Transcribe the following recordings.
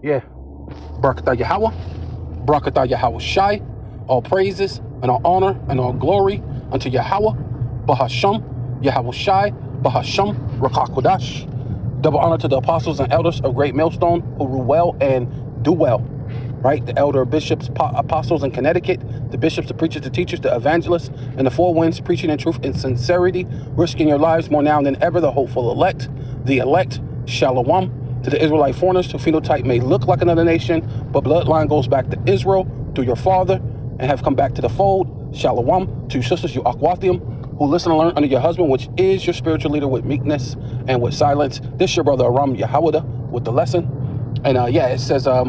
Yeah. Barakatah Yahweh, Barakatah Yahweh Shai. All praises and all honor and all glory unto Yahweh, Bahasham, Yahweh Shai, Bahasham, Rakakodash. Double honor to the apostles and elders of Great Millstone who rule well and do well. Right? The elder bishops, apostles in Connecticut, the bishops, the preachers, the teachers, the evangelists, and the four winds preaching in truth and sincerity, risking your lives more now than ever, the hopeful elect, Shalom. To the Israelite foreigners, whose phenotype may look like another nation, but bloodline goes back to Israel through your father and have come back to the fold. Shalom. To your sisters, you Akwathium, who listen and learn under your husband, which is your spiritual leader, with meekness and with silence. This your brother Aram Yahawada with the lesson. And yeah, it says, I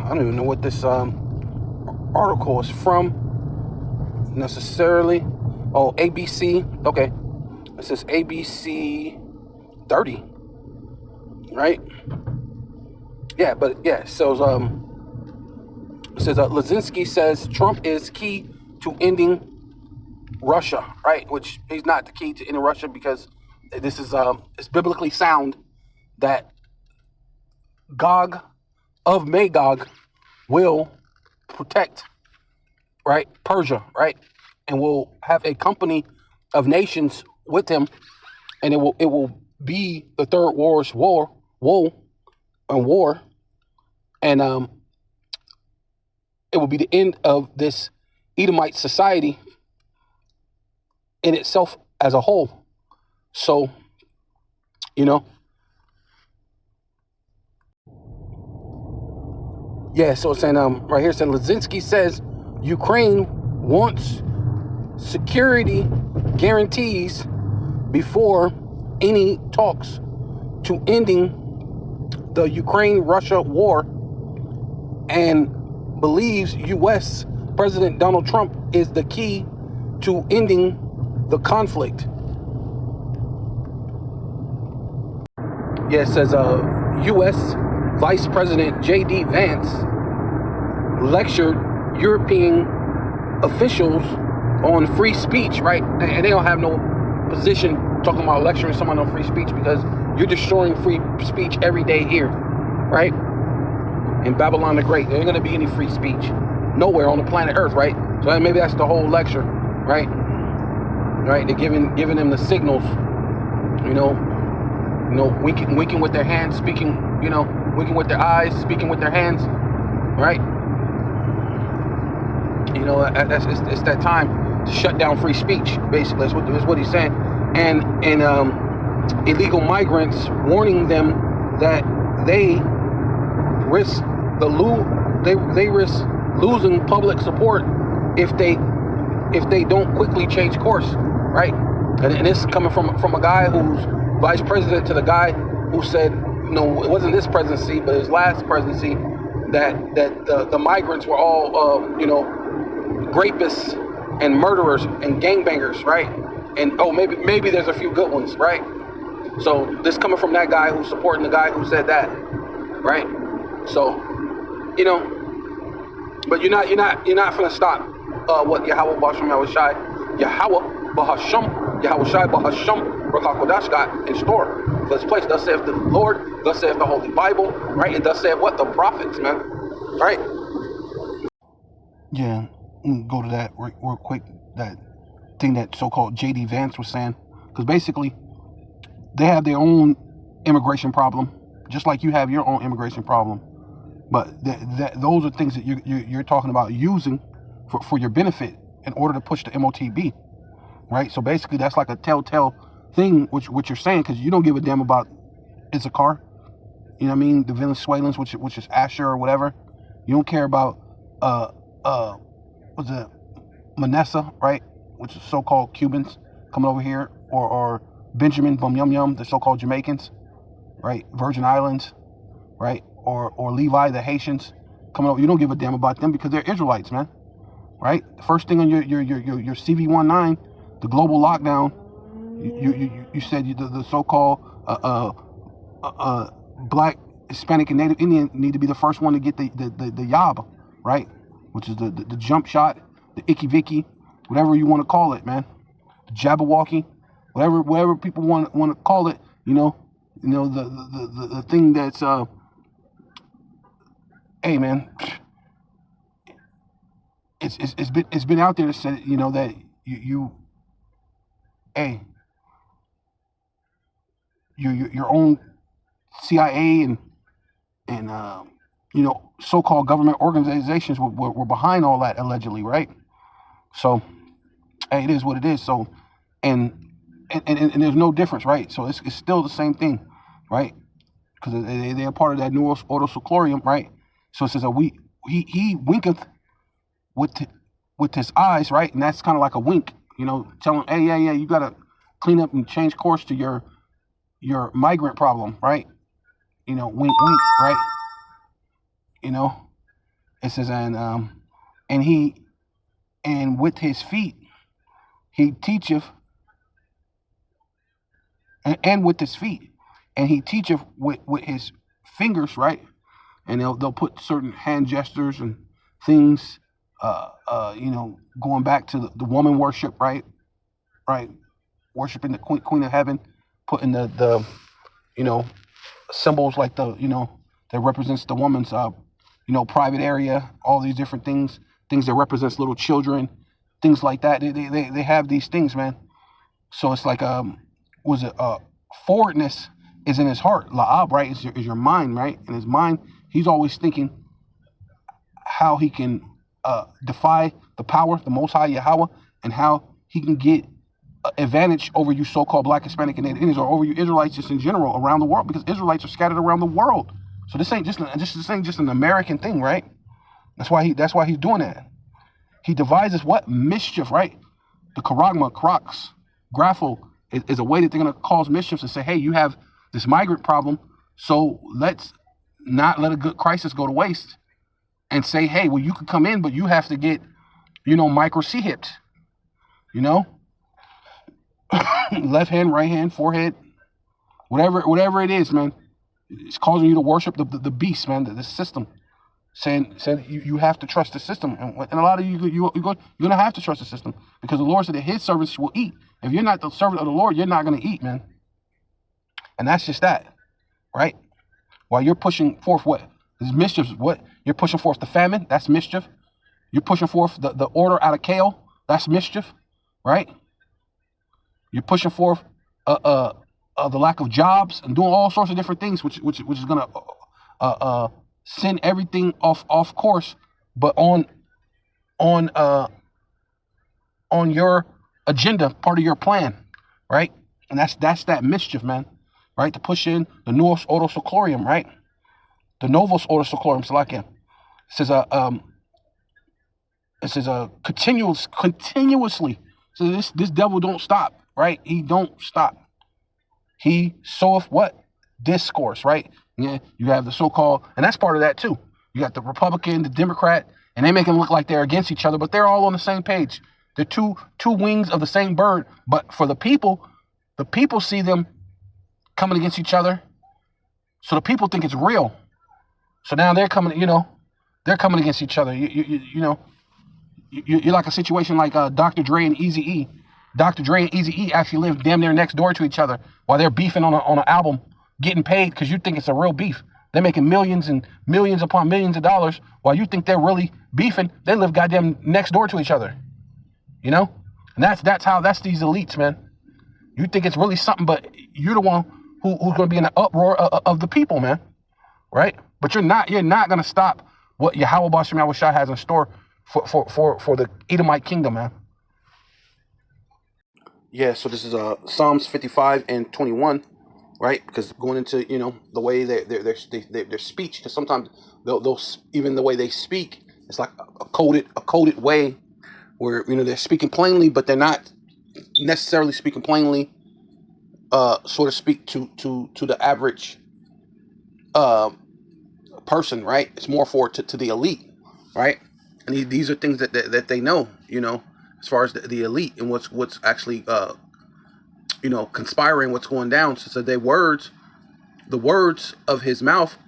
don't even know what this article is from necessarily. Oh, ABC. Okay. It says ABC 30. Right? Yeah, but yeah, so it says Lazinski says Trump is key to ending Russia, right? Which he's not the key to ending Russia, because this is it's biblically sound that Gog of Magog will protect, right, Persia, right, and will have a company of nations with him, and it will be the third world war, and it will be the end of this Edomite society in itself as a whole. So, yeah. So it's saying right here, saying Lazinski says Ukraine wants security guarantees before any talks to ending the Ukraine-Russia war, and believes U.S. President Donald Trump is the key to ending the conflict. Yeah, it says U.S. Vice President J.D. Vance lectured European officials on free speech, right? And they don't have no position talking about lecturing someone on free speech, because you're destroying free speech every day here, right? In Babylon the Great, there ain't gonna be any free speech nowhere on the planet Earth, right? So maybe that's the whole lecture, right? Right? They're giving them the signals, winking with their hands, speaking, winking with their eyes, speaking with their hands, right? It's that time to shut down free speech. Basically, that's what he's saying, and illegal migrants, warning them that they risk they risk losing public support if they don't quickly change course, right? And this is coming from a guy who's vice president to the guy who said, it wasn't this presidency, but his last presidency, that the migrants were all rapists and murderers and gangbangers, right? And maybe there's a few good ones, right? So this coming from that guy who's supporting the guy who said that, right? So, but you're not gonna stop what Yahweh Basham Yahweh Shai, Yahweh Bahasham, Yahweh Shai Bahasham, Rakakodash got in store for this place. Thus saith the Lord, thus saith the Holy Bible, right? And thus saith what? The prophets, man, right? Yeah, go to that real quick, that thing that so-called J.D. Vance was saying, because basically they have their own immigration problem, just like you have your own immigration problem. But those are things that you're talking about using for your benefit in order to push the MOTB, right? So basically, that's like a telltale thing, what you're saying, because you don't give a damn about Issachar, you know what I mean? The Venezuelans, which is Asher or whatever. You don't care about what's it, Manessa, right? Which is so-called Cubans coming over here, or Benjamin Bum Yum Yum, the so-called Jamaicans, right? Virgin Islands, right? Or Levi, the Haitians coming over. You don't give a damn about them because they're Israelites, man. Right? The first thing on your CV19, the global lockdown, you said the so-called black, Hispanic, and Native Indian need to be the first one to get the Yab, right? Which is the jump shot, the Icky Vicky, whatever you want to call it, man. The Jabberwocky, whatever people want to call it, You know, the thing that's hey man, it's been out there that said, you know, that you hey, your own CIA and you know, so-called government organizations were behind all that allegedly, right? So hey, it is what it is. So and and there's no difference, right? So it's still the same thing, right? Because they're part of that New Ordo Seclorium, right? So it says he winketh with with his eyes, right? And that's kind of like a wink, you know, telling, hey, yeah, you gotta clean up and change course to your migrant problem, right? You know, wink, wink, right? You know, it says, and he and with his feet he teacheth, and with his feet, and he teacheth with his fingers, right? And they'll put certain hand gestures and things, you know, going back to the woman worship, right? Right, worshiping the queen of heaven, putting the you know, symbols like the, you know, that represents the woman's you know, private area, all these different things that represents little children, things like that. They have these things, man. So it's like was it forwardness is in his heart, la'ab, right? Is your mind, right? In his mind, he's always thinking how he can defy the power, the Most High Yahweh, and how he can get advantage over you so-called Black, Hispanic, and Native Indians, or over you Israelites just in general around the world, because Israelites are scattered around the world. So this ain't just an American thing, right? That's why he's doing that. He devises what mischief, right? The charagma, crocs, graffle is a way that they're going to cause mischief and say, hey, you have this migrant problem, so let's not let a good crisis go to waste, and say, hey, well, you could come in, but you have to get, you know, micro C-hipped, you know, left hand, right hand, forehead, whatever it is, man. It's causing you to worship the beast, man, the system. Saying you have to trust the system, and a lot of you're gonna have to trust the system, because the Lord said that His servants will eat. If you're not the servant of the Lord, you're not gonna eat, man. And that's just that, right? While you're pushing forth what is mischief, what you're pushing forth the famine, that's mischief. You're pushing forth the order out of chaos, that's mischief, right? You're pushing forth the lack of jobs and doing all sorts of different things, which is gonna send everything off course, but on your agenda, part of your plan, right? And that's that mischief, man, right? To push in the Novus Ordo Seclorium, right? The Novus Ordo Seclorium, Salakia. It says continuously. So this devil don't stop, right? He don't stop. He soweth what? Discourse, right? Yeah, you have the so-called, and that's part of that too. You got the Republican, the Democrat, and they make them look like they're against each other, but they're all on the same page. They're two wings of the same bird. But for the people see them coming against each other, so the people think it's real. So now they're coming, they're coming against each other. You're like a situation like Dr. Dre and Eazy-E. Dr. Dre and Eazy-E actually live damn near next door to each other while they're beefing on an album, getting paid because you think it's a real beef. They're making millions and millions upon millions of dollars while you think they're really beefing. They live goddamn next door to each other, And that's these elites, man. You think it's really something, but you're the one who's going to be in the uproar of the people, man, right? But you're not going to stop what Yahweh Bashem Yahweh Shai has in store for the Edomite kingdom, man. Yeah, so this is Psalms 55 and 21, right? Because going into the way their speech, because sometimes they'll even the way they speak, it's like a coded way where they're speaking plainly, but they're not necessarily speaking plainly, so to speak, to the average person, right? It's more to the elite, right? And these are things that they know, as far as the elite and what's actually conspiring, what's going down. So the words of his mouth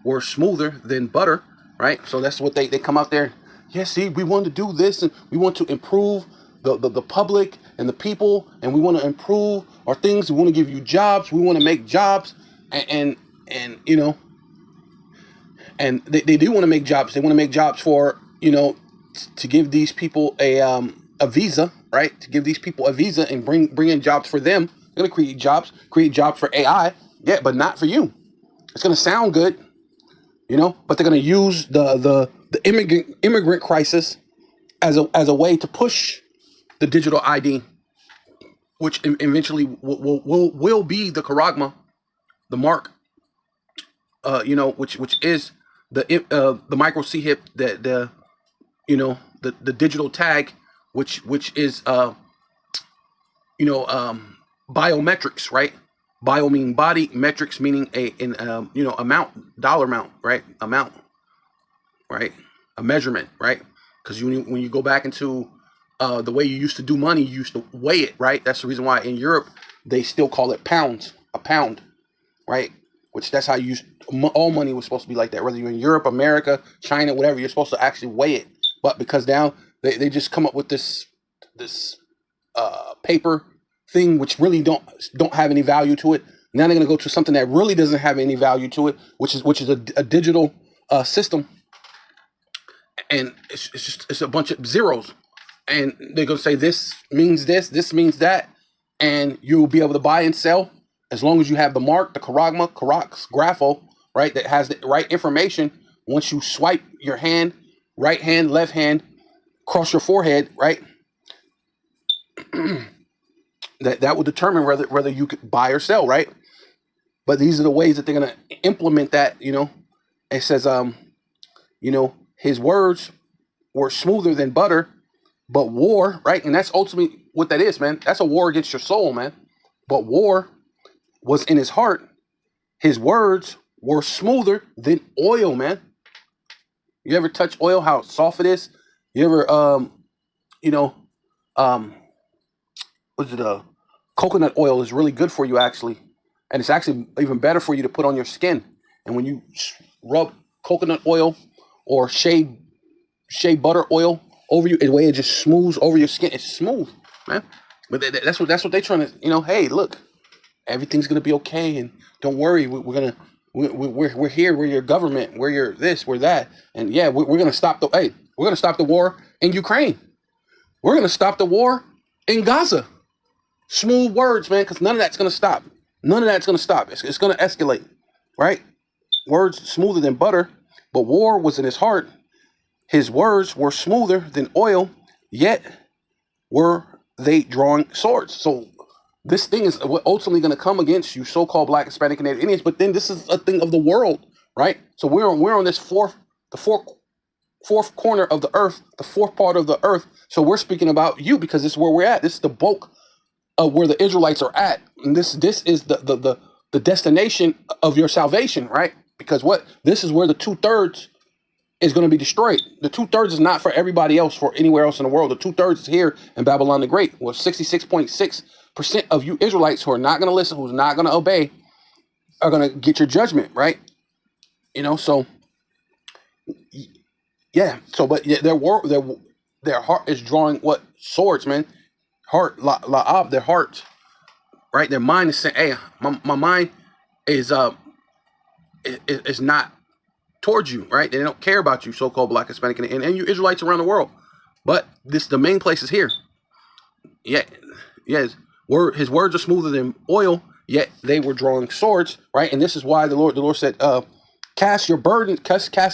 were smoother than butter, right? So that's what they come out there. Yeah, see, we want to do this, and we want to improve the public and the people, and we want to improve our things. We want to give you jobs. We want to make jobs. And you know, and they do want to make jobs. They want to make jobs for, you know, to give these people a visa, right? To give these people a visa and bring in jobs for them. They're gonna create jobs for AI, yeah, but not for you. It's gonna sound good, you know, but they're gonna use the immigrant crisis as a way to push the digital ID, which eventually will be the charagma, the mark, you know, which is the micro C hip, the you know, the digital tag, which is you know, biometrics, right? Bio meaning body, metrics meaning you know, amount, dollar amount, right? Amount, right? A measurement, right? Because when you go back into the way you used to do money, you used to weigh it, right? That's the reason why in Europe they still call it pounds, a pound, right? Which that's how you used, all money was supposed to be like that. Whether you're in Europe, America, China, whatever, you're supposed to actually weigh it. But because now they just come up with this paper thing which really don't have any value to it. Now they're gonna go to something that really doesn't have any value to it, which is a digital system, and it's a bunch of zeros, and they're gonna say this means this means that, and you'll be able to buy and sell as long as you have the mark, the charagma, grapho, right? That has the right information. Once you swipe your hand, right hand, left hand, cross your forehead, right? that will determine whether you could buy or sell, right? But these are the ways that they're gonna implement that. You know, it says, you know, his words were smoother than butter, but war, right? And that's ultimately what that is, man. That's a war against your soul, man. But war was in his heart. His words were smoother than oil, man. You ever touch oil? How soft it is? You ever, you know, what's it? Coconut oil is really good for you, actually, and it's actually even better for you to put on your skin. And when you rub coconut oil or shea butter oil over you, the way it just smooths over your skin, it's smooth, man. But that's what they're trying to, you know. Hey, look, everything's gonna be okay, and don't worry. We're here. We're your government. We're your this. We're that. And yeah, we're gonna stop the we're gonna stop the war in Ukraine. We're gonna stop the war in Gaza. Smooth words, man, because none of that's gonna stop. None of that's gonna stop. It's gonna escalate, right? Words smoother than butter, but war was in his heart. His words were smoother than oil, yet were they drawing swords. So this thing is ultimately going to come against you, so-called Black, Hispanic, and Native Indians. But then this is a thing of the world, right? So we're on this fourth corner of the earth, the fourth part of the earth. So we're speaking about you because this is where we're at. This is the bulk of where the Israelites are at, and this is the destination of your salvation, right? Because this is where the 2/3 is going to be destroyed. The 2/3 is not for everybody else, for anywhere else in the world. The 2/3 is here in Babylon the Great, where 66.6% of you Israelites who are not going to listen, who's not going to obey, are going to get your judgment, right? You know, so yeah. So, but yeah, their heart is drawing what swords, man. Heart, la'ab, their heart, right? Their mind is saying, "Hey, my mind is not towards you, right? They don't care about you, so-called Black, Hispanic, and you Israelites around the world. But the main place is here. Yeah, yes. His words are smoother than oil, yet they were drawing swords, right? And this is why the Lord said, cast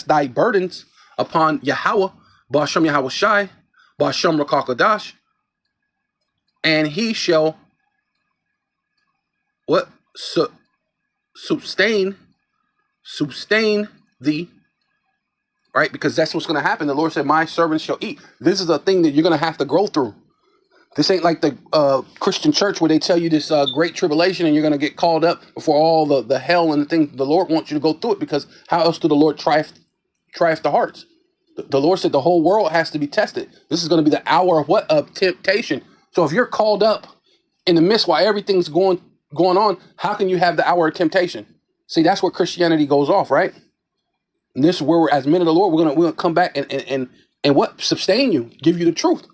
thy burdens upon Yahweh, Ba'ashem Yahweh Shai, Ba'ashem Rakakadash, and he shall sustain thee, right? Because that's what's going to happen. The Lord said, my servants shall eat. This is a thing that you're going to have to grow through. This ain't like the Christian church where they tell you this great tribulation and you're going to get called up before all the hell and the things. The Lord wants you to go through it, because how else do the Lord try the hearts? The Lord said the whole world has to be tested. This is going to be the hour of what? Of temptation. So if you're called up in the midst while everything's going on, how can you have the hour of temptation? See, that's where Christianity goes off, right? And this is where we're, as men of the Lord, we're gonna come back and what? Sustain you, give you the truth,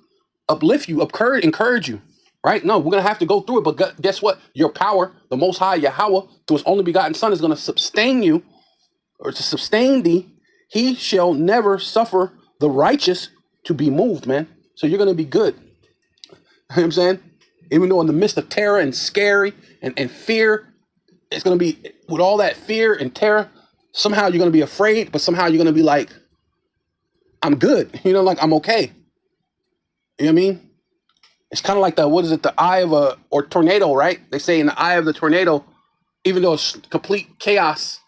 uplift you, encourage you, right? No, we're going to have to go through it. But guess what? Your power, the Most High Yahweh, through His only begotten Son, is going to sustain you, or to sustain thee. He shall never suffer the righteous to be moved, man. So you're going to be good. You know what I'm saying? Even though in the midst of terror and scary and fear, it's going to be, with all that fear and terror, somehow you're going to be afraid, but somehow you're going to be like, I'm good. Like I'm okay. You know what I mean? It's kind of like the eye of or tornado, right? They say in the eye of the tornado, even though it's complete chaos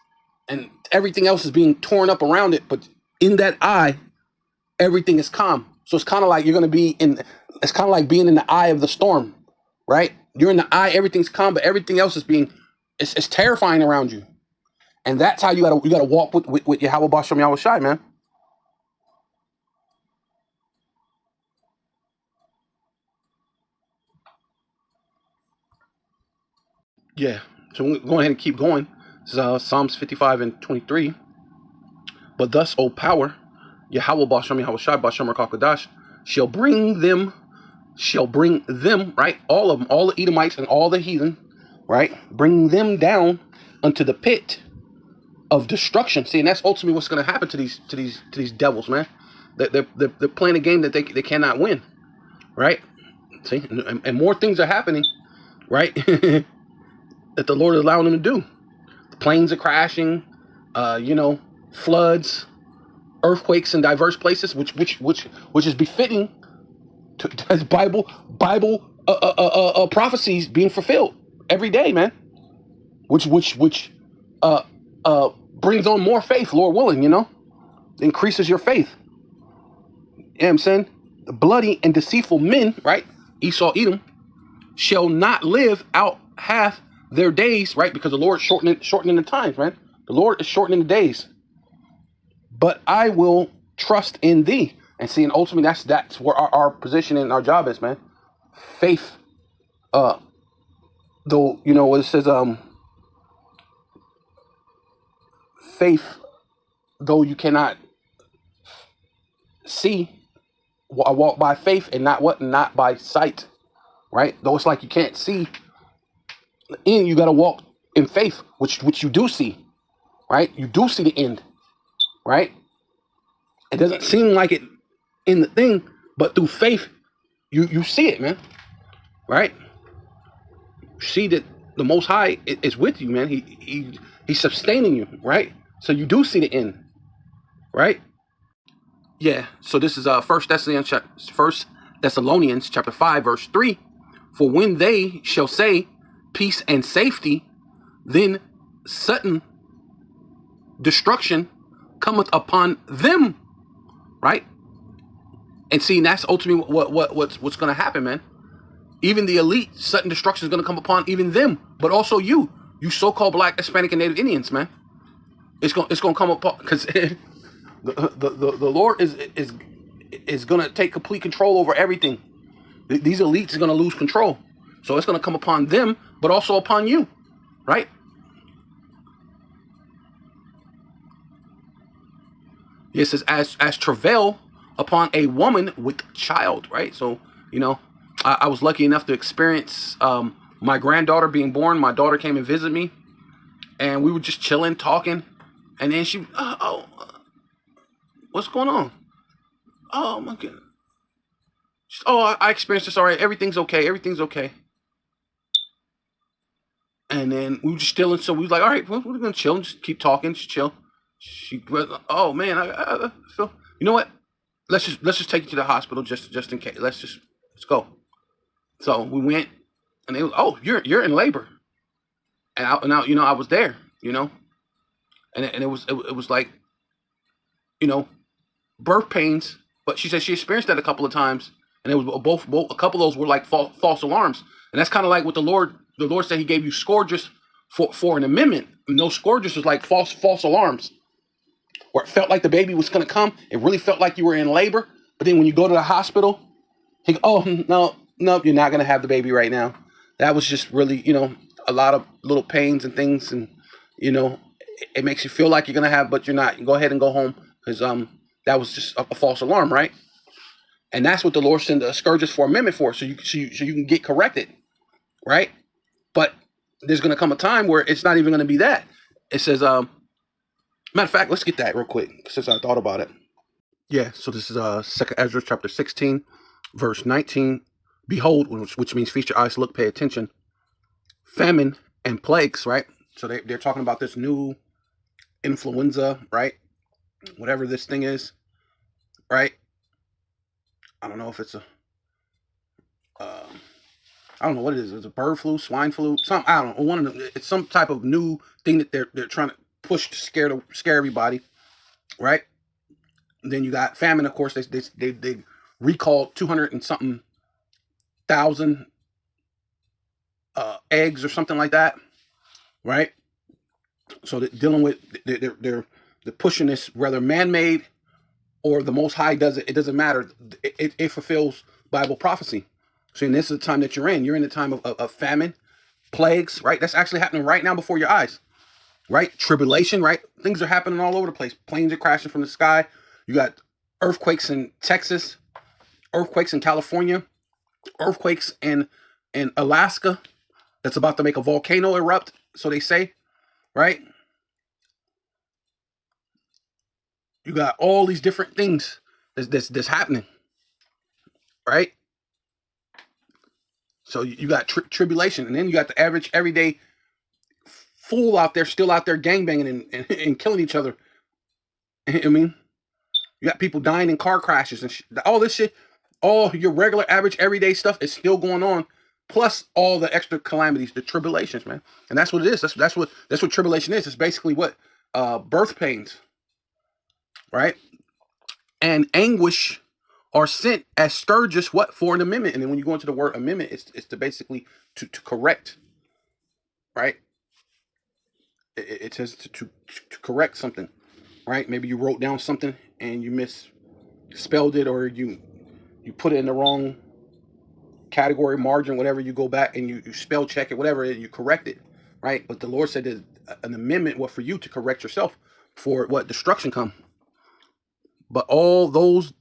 and everything else is being torn up around it, but in that eye, everything is calm. So it's kind of like it's kind of like being in the eye of the storm, right? You're in the eye, everything's calm, but everything else is it's terrifying around you. And that's how you gotta walk with Yahweh Bashem Yahweh Shai, man. Yeah. So we're go ahead and keep going. This is Psalms 55 and 23. But thus, O power, Yahweh Bashem Yahweh Shai Bashem Rakakadash, shall bring them, right? All of them, all the Edomites and all the heathen, right? Bring them down unto the pit of destruction. See, and that's ultimately what's going to happen to these devils, man. They're playing a game that they cannot win, right? See, and more things are happening, right? That the Lord is allowing them to do. The planes are crashing, floods, earthquakes in diverse places, which is befitting as Bible prophecies being fulfilled every day, man. Which brings on more faith, Lord willing, increases your faith. You know what I'm saying? The bloody and deceitful men, right? Esau, Edom, shall not live out half their days, right? Because the Lord is shortening the times, man. The Lord is shortening the days. But I will trust in thee. And see, and ultimately that's where our position and our job is, man. Faith, though, what it says, faith, though you cannot see, I walk by faith and not by sight, right? Though it's like you can't see, you got to walk in faith, which you do see, right? You do see the end, right? It doesn't seem like it in the thing, but through faith, you see it, man, right? You see that the Most High is with you, man. He's sustaining you, right? So you do see the end, right? Yeah. So this is First Thessalonians chapter 5 verse 3. For when they shall say peace and safety, then sudden destruction cometh upon them, right? And see, that's ultimately what's going to happen, man. Even the elite, sudden destruction is going to come upon even them, but also you so-called Black, Hispanic, and Native Indians, man. It's going to come upon, because the Lord is going to take complete control over everything. These elites are going to lose control, so it's going to come upon them, but also upon you, right? It says as travail upon a woman with child, right? So I was lucky enough to experience my granddaughter being born. My daughter came and visited me, and we were just chilling, talking, and then she, what's going on? Oh my goodness. I experienced this already. Everything's okay. And then we were just chilling, so we was like, all right, we're gonna chill and just keep talking, just chill. Oh man, I feel. You know what? Let's just take you to the hospital just in case. Let's go. So we went, and they was, oh, you're in labor, and I was there, and it was like, birth pains, but she said she experienced that a couple of times, and it was both a couple of those were like false alarms, and that's kind of like what the Lord said He gave you scourges for an amendment, and those scourges was like false alarms, where it felt like the baby was gonna come, it really felt like you were in labor, but then when you go to the hospital, He go, oh no, you're not gonna have the baby right now. That was just really, a lot of little pains and things, and it makes you feel like you're gonna have, but you're not. Go ahead and go home, because that was just a false alarm, right? And that's what the Lord sent the scourges for amendment for, so you can get corrected, right? But there's going to come a time where it's not even going to be that. It says, matter of fact, let's get that real quick since I thought about it. Yeah, so this is 2nd Ezra chapter 16, verse 19. Behold, which means feast your eyes, look, pay attention. Famine and plagues, right? So they're talking about this new influenza, right? Whatever this thing is, right? I don't know if it's I don't know what it is. It's a bird flu, swine flu, some I don't know. One of them. It's some type of new thing that they're trying to push to scare everybody, right? And then you got famine. Of course, they recalled 200 and something thousand eggs or something like that, right? So they're dealing with they're pushing this, whether man-made or the Most High does it. It doesn't matter. It fulfills Bible prophecy. So this is the time that you're in. You're in the time of famine, plagues, right? That's actually happening right now before your eyes, right? Tribulation, right? Things are happening all over the place. Planes are crashing from the sky. You got earthquakes in Texas, earthquakes in California, earthquakes in Alaska. That's about to make a volcano erupt, so they say, right? You got all these different things that's happening, right? So you got tribulation, and then you got the average everyday fool out there, still out there gangbanging and killing each other. I mean, you got people dying in car crashes and all this shit. All your regular, average, everyday stuff is still going on, plus all the extra calamities, the tribulations, man. And that's what it is. That's what tribulation is. It's basically what birth pains, right? And anguish are sent as scourges. What for an amendment? And then when you go into the word amendment, it's to basically to correct, right? It says to correct something, right? Maybe you wrote down something and you misspelled it, or you put it in the wrong category, margin, whatever. You go back and you spell check it, whatever, you correct it, right? But the Lord said that an amendment was for you to correct yourself for what destruction come. But all those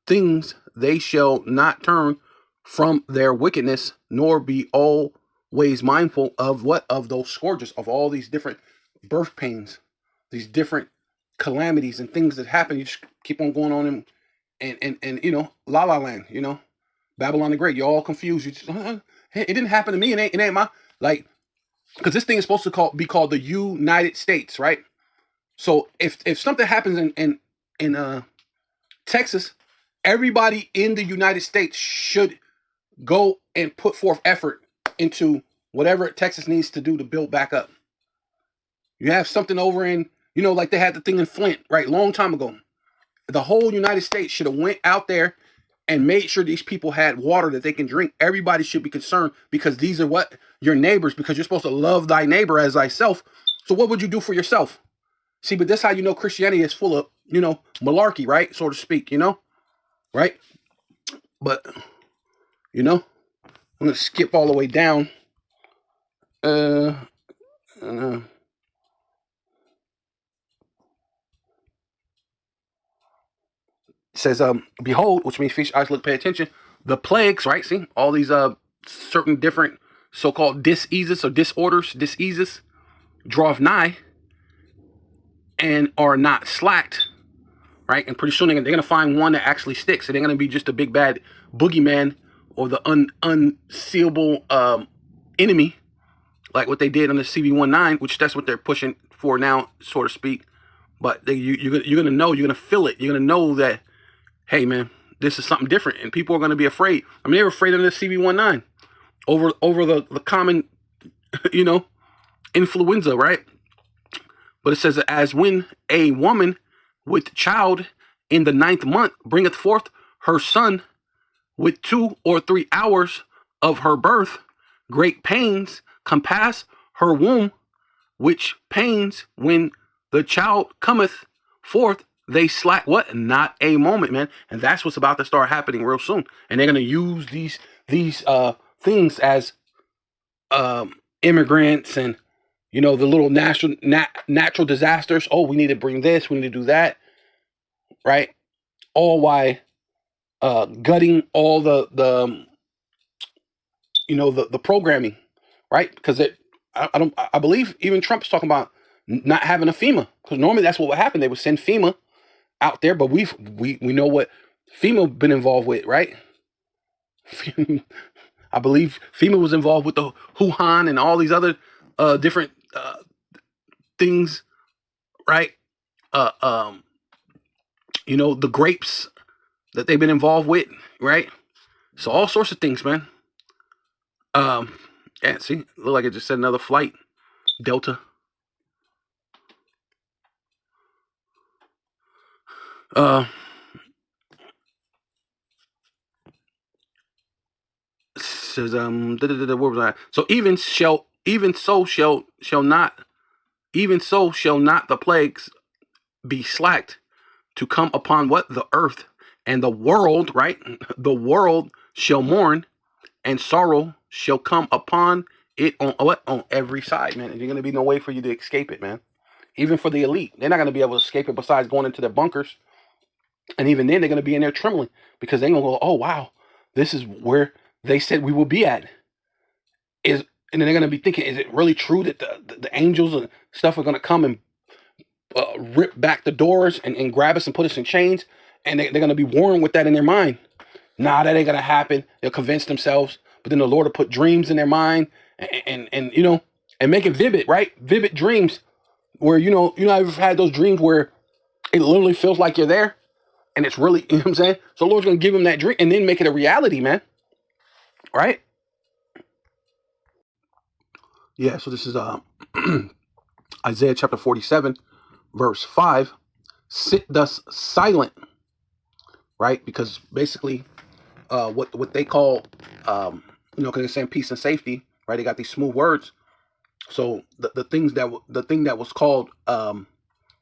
things they shall not turn from their wickedness, nor be always mindful of what? Of those scourges, of all these different birth pains, these different calamities and things that happen. You just keep on going on and you know, La La Land, you know, Babylon the Great. You're all confused. You just, hey, it didn't happen to me. It ain't my, like, because this thing is supposed to be called the United States, right? So if something happens in Texas, everybody in the United States should go and put forth effort into whatever Texas needs to do to build back up. You have something over in, you know, like they had the thing in Flint, right? Long time ago. The whole United States should have went out there and made sure these people had water that they can drink. Everybody should be concerned, because these are what? Your neighbors, because you're supposed to love thy neighbor as thyself. So what would you do for yourself? See, but that's how you know Christianity is full of, you know, malarkey, right? So to speak, you know, right? But, you know, I'm going to skip all the way down. It says, behold, which means feast your eyes, look, pay attention. The plagues, right? See, all these certain different so-called diseases or diseases draweth nigh and are not slacked, right? And pretty soon they're going to find one that actually sticks. It ain't going to be just a big bad boogeyman or the unseeable enemy, like what they did on the CV-19, which that's what they're pushing for now, so to speak. But you're going to know, you're going to feel it. You're going to know that, hey, man, this is something different. And people are going to be afraid. I mean, they were afraid of the CV-19 over the common, you know, influenza, right? But it says, as when a woman with child in the 9th month bringeth forth her son with 2 or 3 hours of her birth, great pains compass her womb, which pains when the child cometh forth, they slack what? Not a moment, man. And that's what's about to start happening real soon. And they're going to use these things as immigrants and, you know, the little natural disasters. Oh, we need to bring this, we need to do that, right? All why gutting all the the programming, right? Because I believe even Trump's talking about not having a FEMA, because normally that's what would happen. They would send FEMA out there, but we know what FEMA been involved with, right? I believe FEMA was involved with the Wuhan and all these other different things, right? Uh, um, the grapes that they've been involved with, right? So all sorts of things, man. Yeah, see, look like it just said another flight, Delta. Says where was I? So even so shall not the plagues be slacked to come upon what the earth, and the world, right? The world shall mourn, and sorrow shall come upon it on what, on every side, man. And there's gonna be no way for you to escape it, man. Even for the elite, they're not gonna be able to escape it besides going into their bunkers. And even then, they're gonna be in there trembling because they're gonna go, "Oh wow, this is where they said we will be at." And then they're gonna be thinking, "Is it really true that the angels and stuff are gonna come and rip back the doors and grab us and put us in chains?" And they're gonna be warring with that in their mind. Nah, that ain't gonna happen. They'll convince themselves, but then the Lord will put dreams in their mind and and make it vivid, right? Vivid dreams where I've had those dreams where it literally feels like you're there, and it's really, you know what I'm saying? So the Lord's gonna give them that dream and then make it a reality, man. Right? Yeah. So this is Isaiah chapter 47, verse 5. Sit thus silent, right? Because basically, what they call, because they're saying peace and safety, right? They got these smooth words. So the thing that was called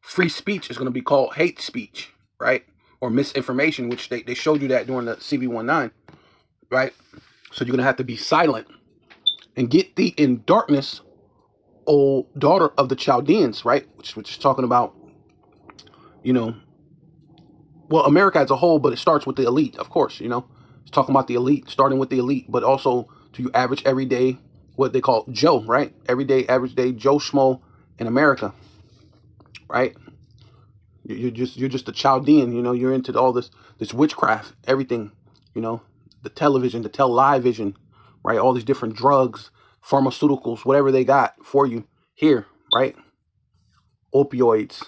free speech is going to be called hate speech, right? Or misinformation, which they showed you that during the CV19, right? So you're going to have to be silent and get thee in darkness, O daughter of the Chaldeans, right? Which is talking about, well, America as a whole, but it starts with the elite, of course, It's talking about the elite, starting with the elite, but also to you average everyday, what they call Joe, right? Everyday, average day Joe Schmo in America, right? You're just a Chaldean, you're into all this witchcraft, everything, the television, the television, right? All these different drugs, pharmaceuticals, whatever they got for you here, right? Opioids,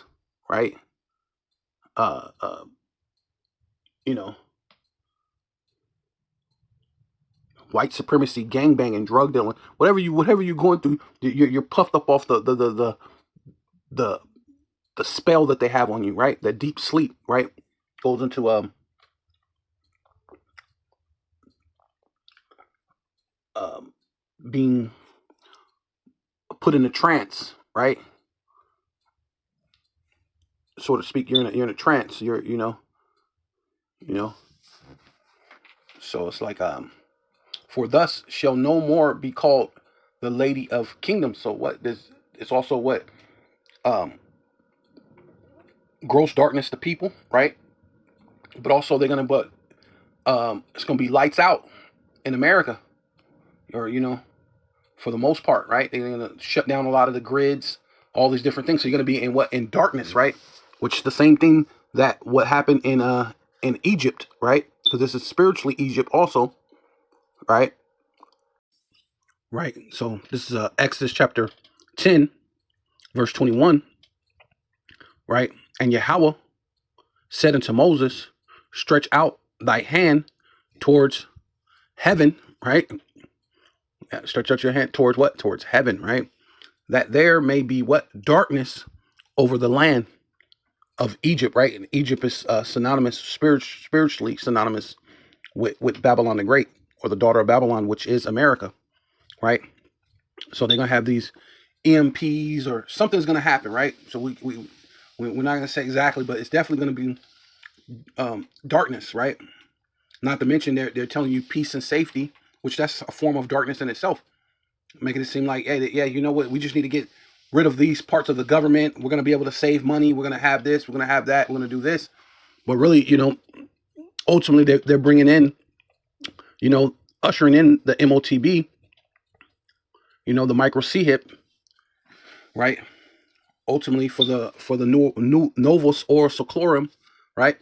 right? Uh, uh, you know, white supremacy, gangbanging, drug dealing, whatever you're going through, you're puffed up off the spell that they have on you, right? That deep sleep, right? Goes into being put in a trance, right? So to speak, you're in a trance. So it's like for thus shall no more be called the Lady of Kingdoms. So what this it's also what um gross darkness to people, right? But also they're gonna it's gonna be lights out in America, or for the most part, right? They're gonna shut down a lot of the grids, all these different things. So you're gonna be in darkness, right? Which is the same thing that what happened in Egypt, right? Because this is spiritually Egypt also, right? Right. So this is Exodus chapter 10, verse 21, right? And Yahweh said unto Moses, stretch out thy hand towards heaven, right? Stretch out your hand towards what? Towards heaven, right? That there may be what? Darkness over the land of Egypt, right? And Egypt is synonymous, spiritually synonymous with Babylon the Great, or the daughter of Babylon, which is America, right? So they're gonna have these EMPs or something's gonna happen, right? So we're not gonna say exactly, but it's definitely gonna be darkness, right? Not to mention they're telling you peace and safety, which that's a form of darkness in itself, making it seem like, hey, yeah, you know what? We just need to get rid of these parts of the government. We're gonna be able to save money. We're gonna have this. We're gonna have that. We're gonna do this. But really, ultimately they're bringing in, ushering in the MOTB, the micro CHIP, right? Ultimately for the new Novus or Seclorum, right?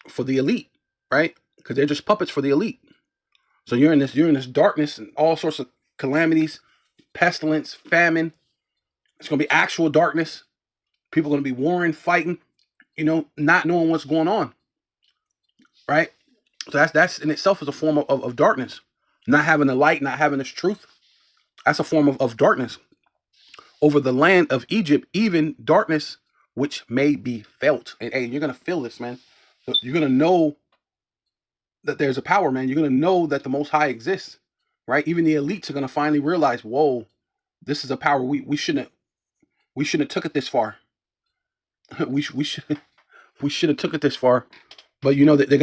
For the elite, right? Because they're just puppets for the elite. So you're in this darkness and all sorts of calamities, pestilence, famine. It's gonna be actual darkness. People are gonna be warring, fighting, not knowing what's going on, right? So that's in itself is a form of darkness. Not having the light, not having this truth, that's a form of darkness. Over the land of Egypt, even darkness which may be felt. And hey, you're gonna feel this, man. You're gonna know that there's a power, man. You're gonna know that the Most High exists, right? Even the elites are gonna finally realize, whoa, this is a power we shouldn't have took it this far. we should have took it this far, but that they're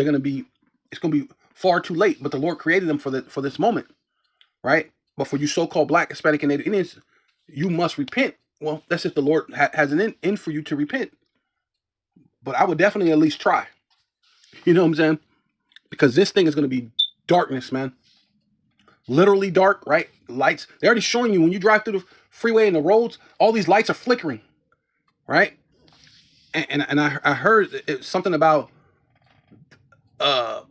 gonna be it's gonna be far too late. But the Lord created them for this moment, right? But for you so-called Black, Hispanic, and Native Indians, you must repent. Well, that's if the Lord has an in for you to repent. But I would definitely at least try. You know what I'm saying? Because this thing is going to be darkness, man. Literally dark, right? Lights. They're already showing you when you drive through the freeway and the roads, all these lights are flickering, right? And I heard something about because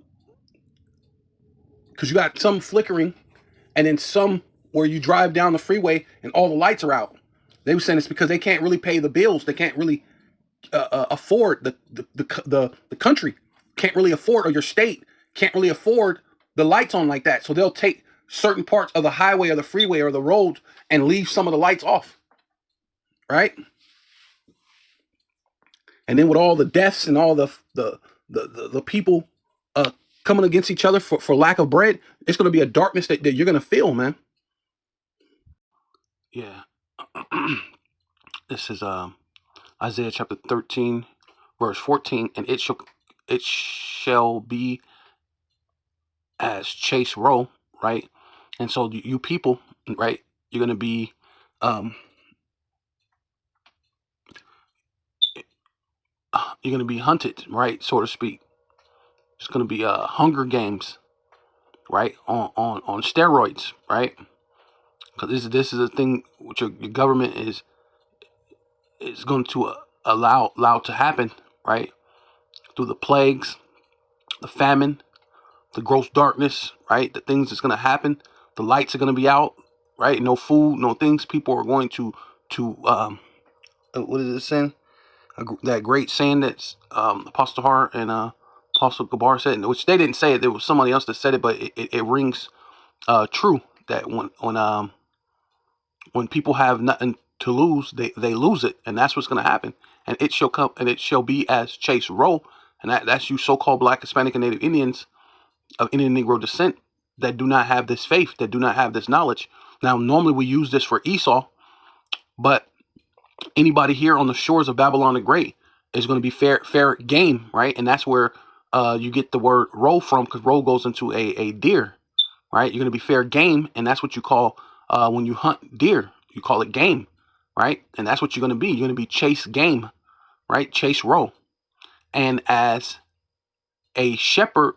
you got some flickering, and then some where you drive down the freeway and all the lights are out. They were saying it's because they can't really pay the bills. They can't really afford the country can't really afford, or your state can't really afford the lights on like that. So they'll take certain parts of the highway or the freeway or the road and leave some of the lights off, right? And then with all the deaths and all the people coming against each other for lack of bread, it's going to be a darkness that you're going to feel, man. Yeah. This is Isaiah chapter 13, verse 14, and it shall be as Chase Row, right? And so you people, right, you're gonna be hunted, right, so to speak. It's gonna be Hunger Games, right, on steroids, right? Because this is a thing which your government is going to allow to happen, right? Through the plagues, the famine, the gross darkness, right? The things that's gonna happen. The lights are gonna be out, right? No food, no things. People are going to what is it saying? That great saying that's Apostle Hart and Apostle Gabar said, which they didn't say it. There was somebody else that said it, but it rings true that when people have nothing to lose, they lose it, and that's what's going to happen. And it shall come, and it shall be as Chase Row, and that's you so-called Black, Hispanic, and Native Indians of Indian Negro descent that do not have this faith, that do not have this knowledge. Now, normally we use this for Esau, but anybody here on the shores of Babylon the Great is going to be fair game, right? And that's where you get the word roe from, because roe goes into a deer, right? You're going to be fair game, and that's what you call when you hunt deer. You call it game, right? And that's what you're going to be. You're going to be chase game, right? Chase roe. And as a shepherd,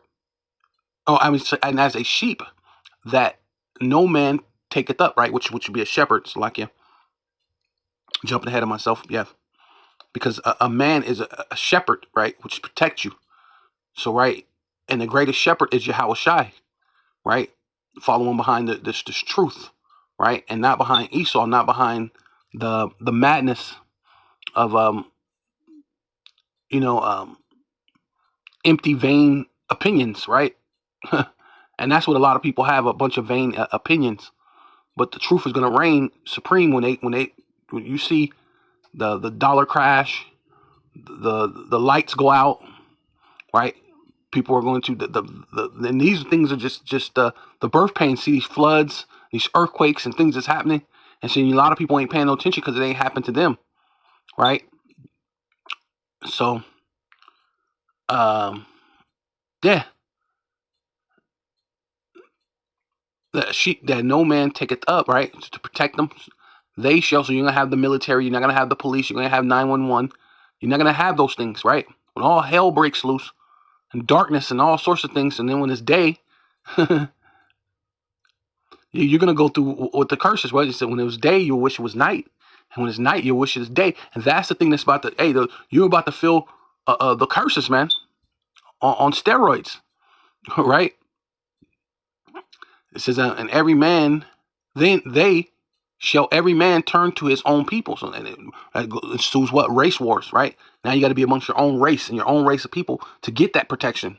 and as a sheep that no man taketh up, right? Which would be a shepherd, so like jumping ahead of myself, yeah. Because a man is a shepherd, right, which protects you. So, right, and the greatest shepherd is Yahweh Shai, right, following behind this truth, right, and not behind Esau, not behind the madness of empty, vain opinions, right. And that's what a lot of people have, a bunch of vain opinions. But the truth is going to reign supreme when you see the dollar crash, the lights go out, right? People are going to and these things are just the birth pains. See these floods, these earthquakes, and things that's happening, and seeing a lot of people ain't paying no attention because it ain't happened to them, right? So, yeah, the sheep that no man taketh up, right, to protect them, they shall. So you're gonna have the military, you're not gonna have the police, you're gonna have 911, you're not gonna have those things, right? When all hell breaks loose, and darkness and all sorts of things. And then when it's day, you're going to go through with the curses. Right? You said when it was day, you'll wish it was night. And when it's night, you'll wish it was day. And that's the thing that's about to, hey, you're about to feel the curses, man, on steroids, right? It says, and every man, then they shall every man turn to his own people. So it shows what? Race wars, right? Now you got to be amongst your own race and your own race of people to get that protection.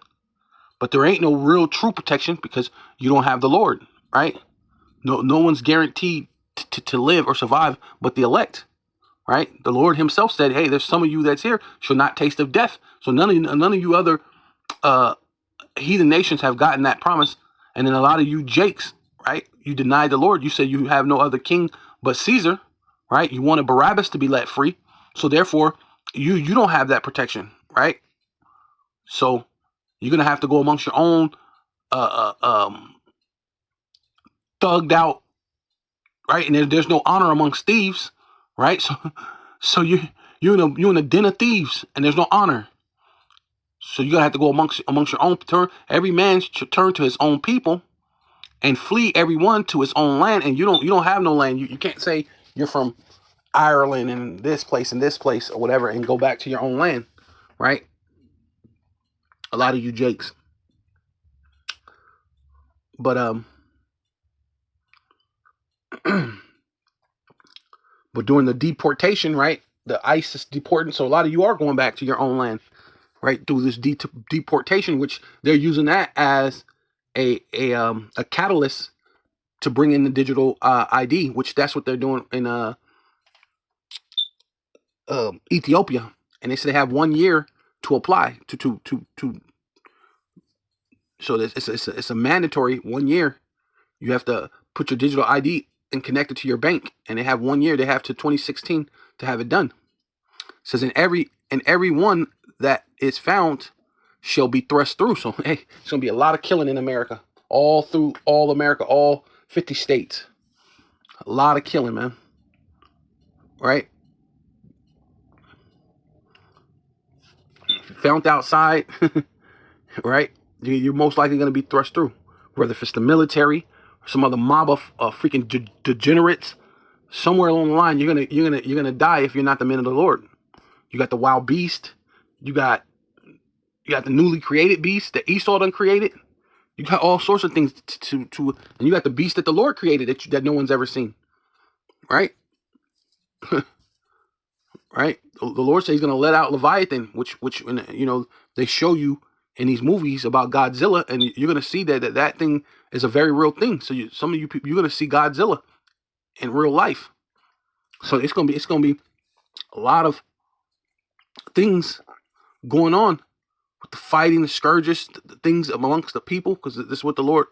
But there ain't no real true protection because you don't have the Lord, right? No one's guaranteed to live or survive but the elect, right? The Lord himself said, hey, there's some of you that's here shall not taste of death. So none of you other heathen nations have gotten that promise. And then a lot of you Jakes, right? You denied the Lord. You said you have no other king but Caesar, right? You wanted Barabbas to be let free. So therefore, you don't have that protection, right? So you're going to have to go amongst your own thugged out, right? And there's no honor amongst thieves, right? So you're in a den of thieves, and there's no honor. So you're gonna have to go amongst your own turn. Every man should turn to his own people, and flee everyone to his own land. And you don't have no land. You can't say you're from Ireland and this place or whatever, and go back to your own land, right? A lot of you Jakes, but but during the deportation, right? The ICE is deporting, so a lot of you are going back to your own land, right? Through this deportation, which they're using that as a catalyst to bring in the digital ID, which that's what they're doing in Ethiopia, and they say they have 1 year to apply to. So it's a mandatory 1 year. You have to put your digital ID and connect it to your bank, and they have 1 year. They have to 2016 to have it done. It says in every one that is found shall be thrust through. So hey, it's gonna be a lot of killing in America, all through all America, all 50 states. A lot of killing, man. Right? Found outside, right? You're most likely going to be thrust through, whether if it's the military or some other mob of freaking degenerates. Somewhere along the line, you're gonna die if you're not the men of the Lord. You got the wild beast. You got the newly created beast that Esau done created. You got all sorts of things to and you got the beast that the Lord created that no one's ever seen, right? Right? The Lord says He's going to let out Leviathan, which they show you in these movies about Godzilla, and you're going to see that thing is a very real thing. So some of you people, you're going to see Godzilla in real life. So it's going to be a lot of things going on with the fighting, the scourges, the things amongst the people, because this is what the Lord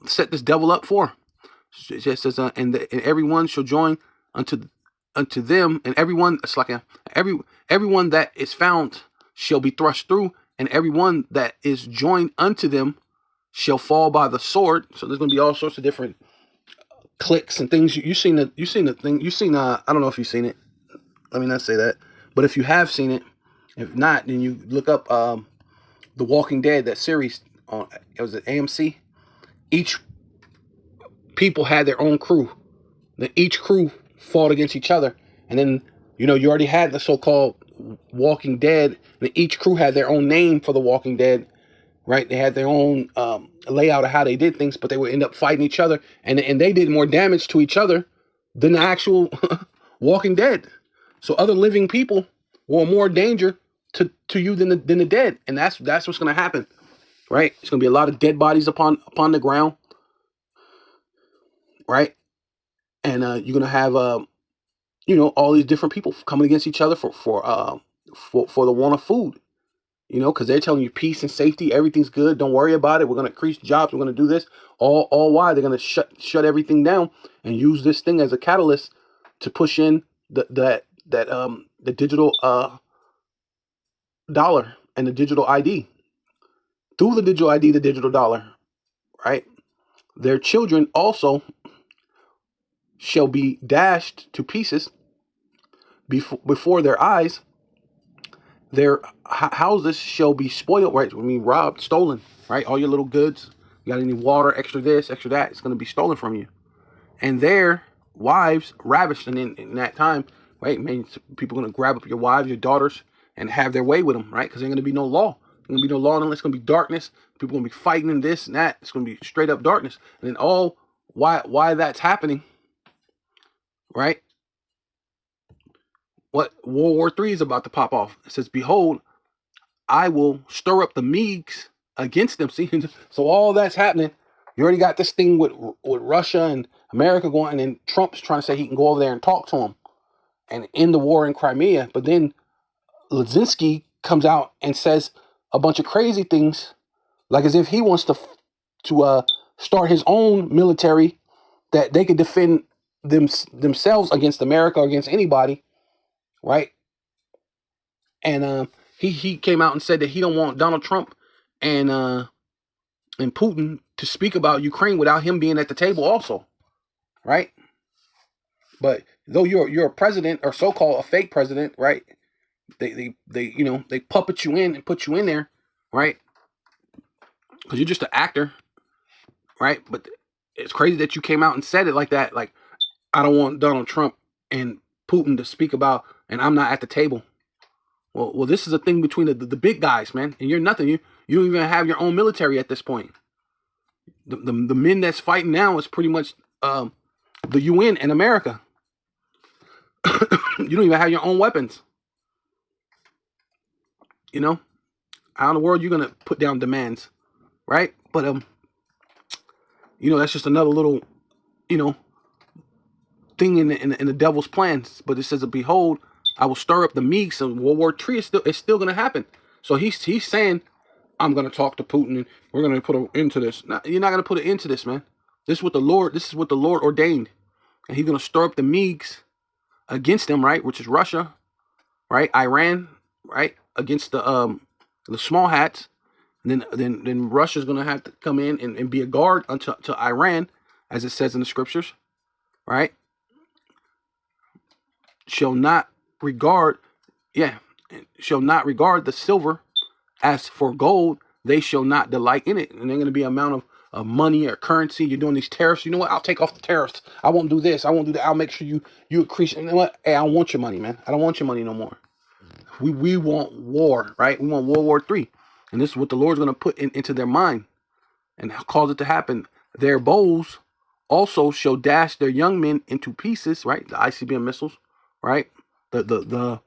set this devil up for. It just says, and everyone shall join unto them, and everyone, it's like everyone that is found shall be thrust through, and everyone that is joined unto them shall fall by the sword. So there's going to be all sorts of different cliques and things. You've seen the thing. I don't know if you've seen it. Let me not say that. But if you have seen it, if not, then you look up The Walking Dead, that series on, it was at AMC. Each people had their own crew. Then each crew fought against each other. And then, you already had the so-called Walking Dead. And each crew had their own name for the Walking Dead, right? They had their own layout of how they did things, but they would end up fighting each other. And they did more damage to each other than the actual Walking Dead. So other living people were more danger to you than the dead. And that's what's going to happen, right? It's going to be a lot of dead bodies upon the ground, right? And you're going to have all these different people coming against each other for the want of food, because they're telling you peace and safety, everything's good, don't worry about it, we're going to increase jobs, we're going to do this, all why they're going to shut everything down and use this thing as a catalyst to push in the digital dollar and the digital ID. Through the digital ID, the digital dollar, right? Their children also shall be dashed to pieces before their eyes. their houses shall be spoiled, right? I mean, robbed, stolen, right? All your little goods, you got any water, extra this, extra that, it's going to be stolen from you. And their wives ravished. And in that time, right, man, people are going to grab up your wives, your daughters, and have their way with them, right? Because there's going to be no law. There's going to be no law, unless it's going to be darkness. People are going to be fighting in this and that. It's going to be straight up darkness. And then why that's happening, right? What World War III is about to pop off. It says, behold, I will stir up the Medes against them. See, so all that's happening. You already got this thing with Russia and America going, and then Trump's trying to say he can go over there and talk to them and end the war in Crimea. But then Zelensky comes out and says a bunch of crazy things, like as if he wants to start his own military that they could defend themselves against America or against anybody, right? And he came out and said that he don't want Donald Trump and Putin to speak about Ukraine without him being at the table also, right? But though you're a president, or so-called a fake president, right? They they puppet you in and put you in there, right? Because you're just an actor, right? But it's crazy that you came out and said it like that. Like, I don't want Donald Trump and Putin to speak about, and I'm not at the table. Well, this is a thing between the big guys, man. And you're nothing. You don't even have your own military at this point. The men that's fighting now is pretty much the UN and America. You don't even have your own weapons. You know, how in the world you're gonna put down demands, right? But that's just another little, thing in the devil's plans. But it says, "Behold, I will stir up the Medes." So World War III is still gonna happen. So he's saying, I'm gonna talk to Putin and we're gonna put an end to this. No, you're not gonna put an end to this, man. This is what the Lord ordained, and he's gonna stir up the Medes against them, right? Which is Russia, right? Iran, right? Against the small hats. And then Russia's gonna have to come in and be a guard to Iran, as it says in the scriptures, right? Shall not regard the silver, as for gold they shall not delight in it. And they're going to be an amount of money or currency. You're doing these tariffs. You know what? I'll take off the tariffs. I won't do this. I won't do that. I'll make sure you increase. You know what? Hey, I don't want your money, man. I don't want your money no more. We want war, right? We want World War III. And this is what the Lord's going to put into their mind and cause it to happen. Their bows also shall dash their young men into pieces, right? The ICBM missiles, right? The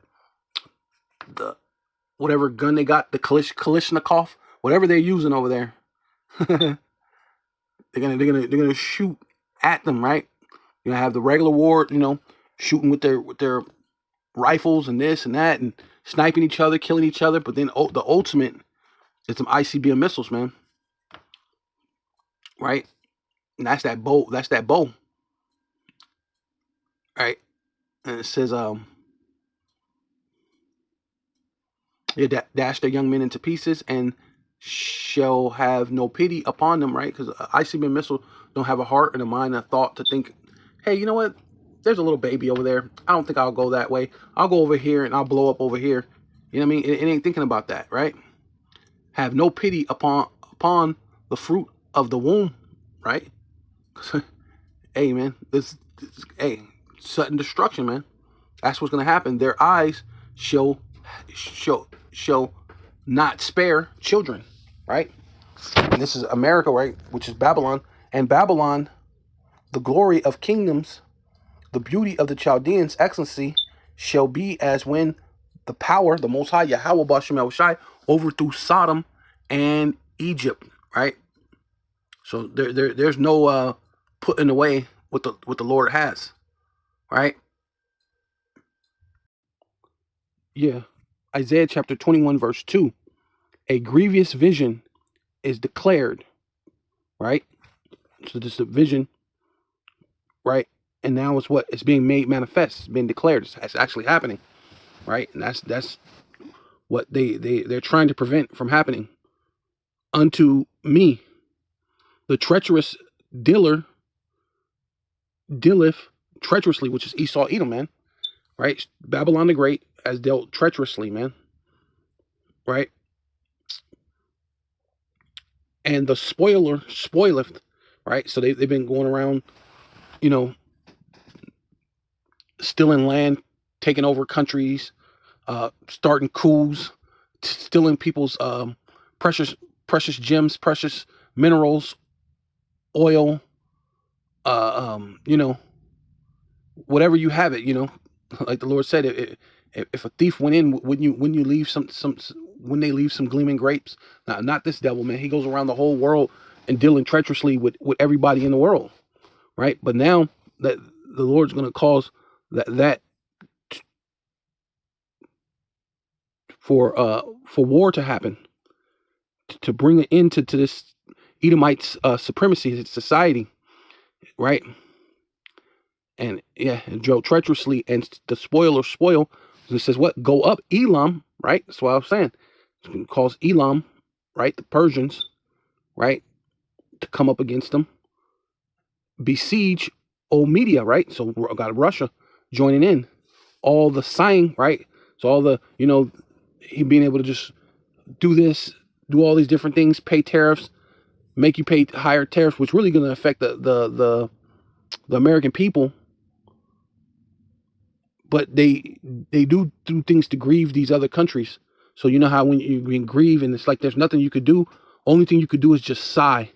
whatever gun they got, the Kalashnikov, whatever they're using over there, they're gonna shoot at them, right? You're gonna have the regular war, shooting with their rifles and this and that, and sniping each other, killing each other. But then the ultimate is some ICBM missiles, man. Right? And that's that bow. Right? And it says, dash their young men into pieces and shall have no pity upon them, right? Because ICBM missile don't have a heart and a mind and a thought to think, hey, you know what? There's a little baby over there. I don't think I'll go that way. I'll go over here and I'll blow up over here. You know what I mean? It ain't thinking about that, right? Have no pity upon the fruit of the womb, right? Hey, man, this sudden destruction, man. That's what's gonna happen. Their eyes shall not spare children, right? And this is America, right? Which is Babylon. And Babylon, the glory of kingdoms, the beauty of the Chaldeans' excellency, shall be as when the power, the Most High Yahweh Bashem Yahushai, overthrew Sodom and Egypt, right? So there's no putting away what the Lord has, right? Yeah. Isaiah chapter 21 verse 2. A grievous vision is declared, right? So this is a vision, right? And now it's what? It's being made manifest. It's being declared. It's actually happening, right? And that's what they're trying to prevent from happening. Unto me, the treacherous dealeth treacherously, which is Esau, Edom, man, right? Babylon the Great has dealt treacherously, man. right? And the spoileth, right? So they've been going around, you know, stealing land, taking over countries, starting coups, stealing people's precious precious gems, precious minerals, oil, you know, whatever you have it, you know, like the Lord said, if a thief went in, wouldn't you leave some when they leave some gleaming grapes? Now, not this devil, man. He goes around the whole world and dealing treacherously with everybody in the world, right? But now that the Lord's going to cause that for war to happen, to bring an end to this Edomite supremacy in society, right? And yeah, and Joe treacherously, and the spoiler spoil. It says what? Go up, Elam, right? That's what I was saying. It's going to cause Elam, right? The Persians, right, to come up against them. Besiege, O Media, right? So we got Russia joining in. All the sighing, right? So all the, you know, he being able to just do this, do all these different things, pay tariffs, make you pay higher tariffs, which really going to affect the American people. But they do things to grieve these other countries. So you know how when you can grieve and it's like there's nothing you could do. Only thing you could do is just sigh.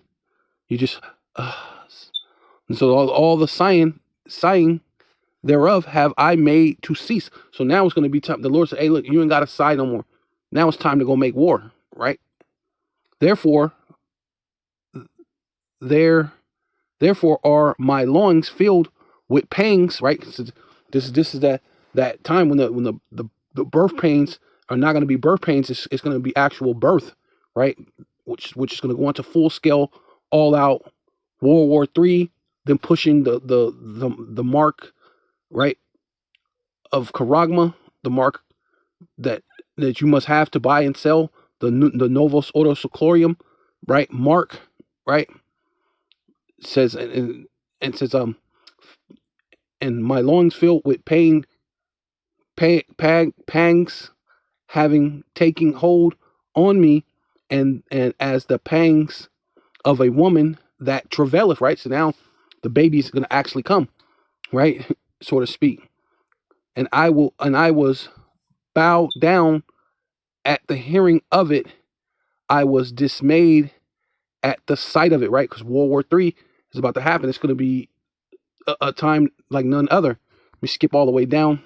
You just and so all the sighing thereof have I made to cease. So now it's going to be time. The Lord said, "Hey, look, you ain't got to sigh no more. Now it's time to go make war." Right. Therefore, therefore are my loins filled with pangs. Right. This is that time when the birth pains are not going to be birth pains. It's going to be actual birth. Right. Which is going to go into full scale, all out World War III. Then pushing the mark, right, of Charagma, the mark that you must have to buy and sell, the Novus Ordo Seclorum, right, mark, right, says and says and my lungs filled with pangs having taking hold on me, and as the pangs of a woman that travaileth, right? So now the baby's going to actually come, right, so to speak. And I was bowed down at the hearing of it. I was dismayed at the sight of it, right? Because World War III is about to happen. It's going to be a time like none other. Let me skip all the way down.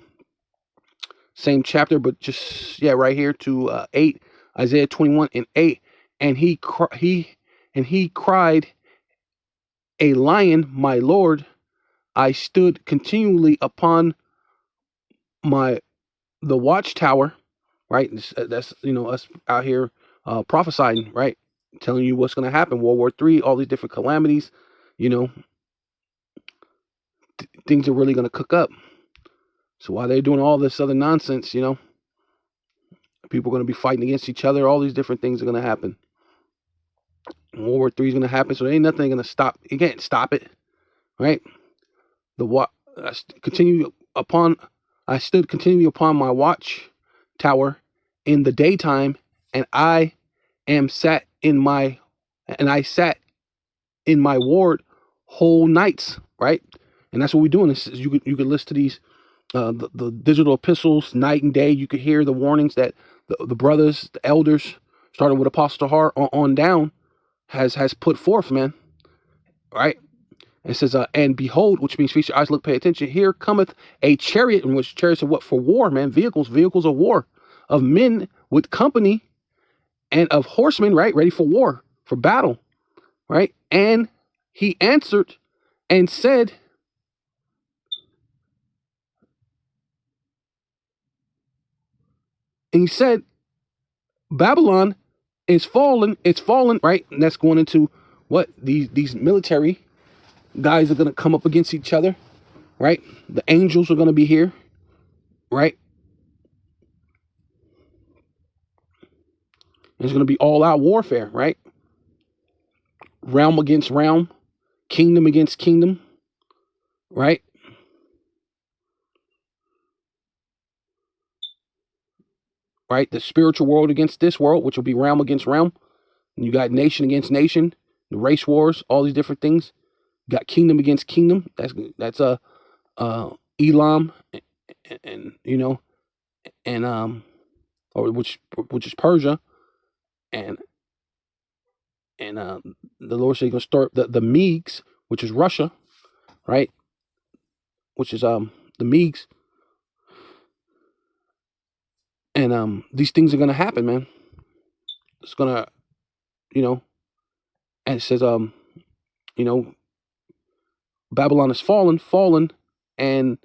Same chapter, but just, yeah, right here to 8, Isaiah 21 and 8. And he cried, a lion, my Lord. I stood continually upon the watchtower, right? That's, you know, us out here prophesying, right? Telling you what's going to happen. World War III, all these different calamities, you know, things are really going to cook up. So while they're doing all this other nonsense, you know, people are going to be fighting against each other. All these different things are going to happen. World War III is going to happen. So there ain't nothing going to stop. You can't stop it, right? I stood continually upon my watch tower in the daytime, and I sat in my ward whole nights, right? And that's what we're doing. This is, you could listen to these the digital epistles night and day. You could hear the warnings that the brothers, the elders, starting with Apostle Hart on down, has put forth, man. Right? It says, and behold, which means feast your eyes, look, pay attention. Here cometh a chariot, in which chariots are what? For war, man. Vehicles of war, of men with company, and of horsemen, right? Ready for war, for battle, right? And he answered and said, Babylon is fallen, it's fallen, right? And that's going into what? These military guys are going to come up against each other, right? The angels are going to be here, right? It's going to be all out warfare, right? Realm against realm, kingdom against kingdom, right? right? The spiritual world against this world, which will be realm against realm. And you got nation against nation, the race wars, all these different things. You got kingdom against kingdom. That's Elam, and you know, and or which is Persia, and the Lord said He's gonna start the Medes, which is Russia, right? Which is the Medes, and these things are gonna happen, man. It's gonna, you know, and it says you know, Babylon is fallen, and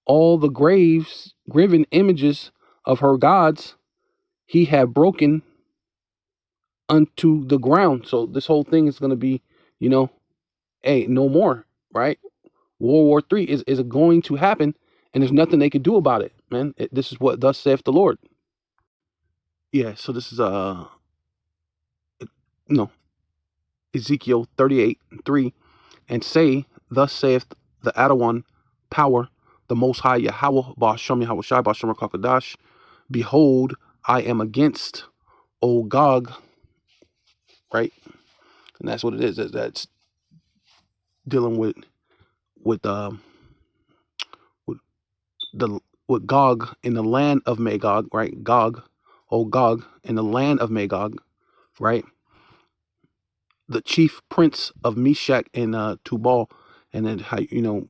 all the graven images of her gods he had broken unto the ground. So this whole thing is gonna be, you know, hey, no more, right? World War III is going to happen, and there's nothing they can do about it, man. This is what thus saith the Lord. Yeah, so this is no, Ezekiel 38:3, and say, thus saith the Adawan power, the Most High Yahweh, Ba'ashem Yahweh Shai, Ba'ashem Rakakadash. Behold, I am against O Gog, right? And that's what it is. That's dealing with with with the with Gog in the land of Magog, right? Gog, O Gog in the land of Magog, right? The chief prince of Meshach and Tubal, and then how, you know,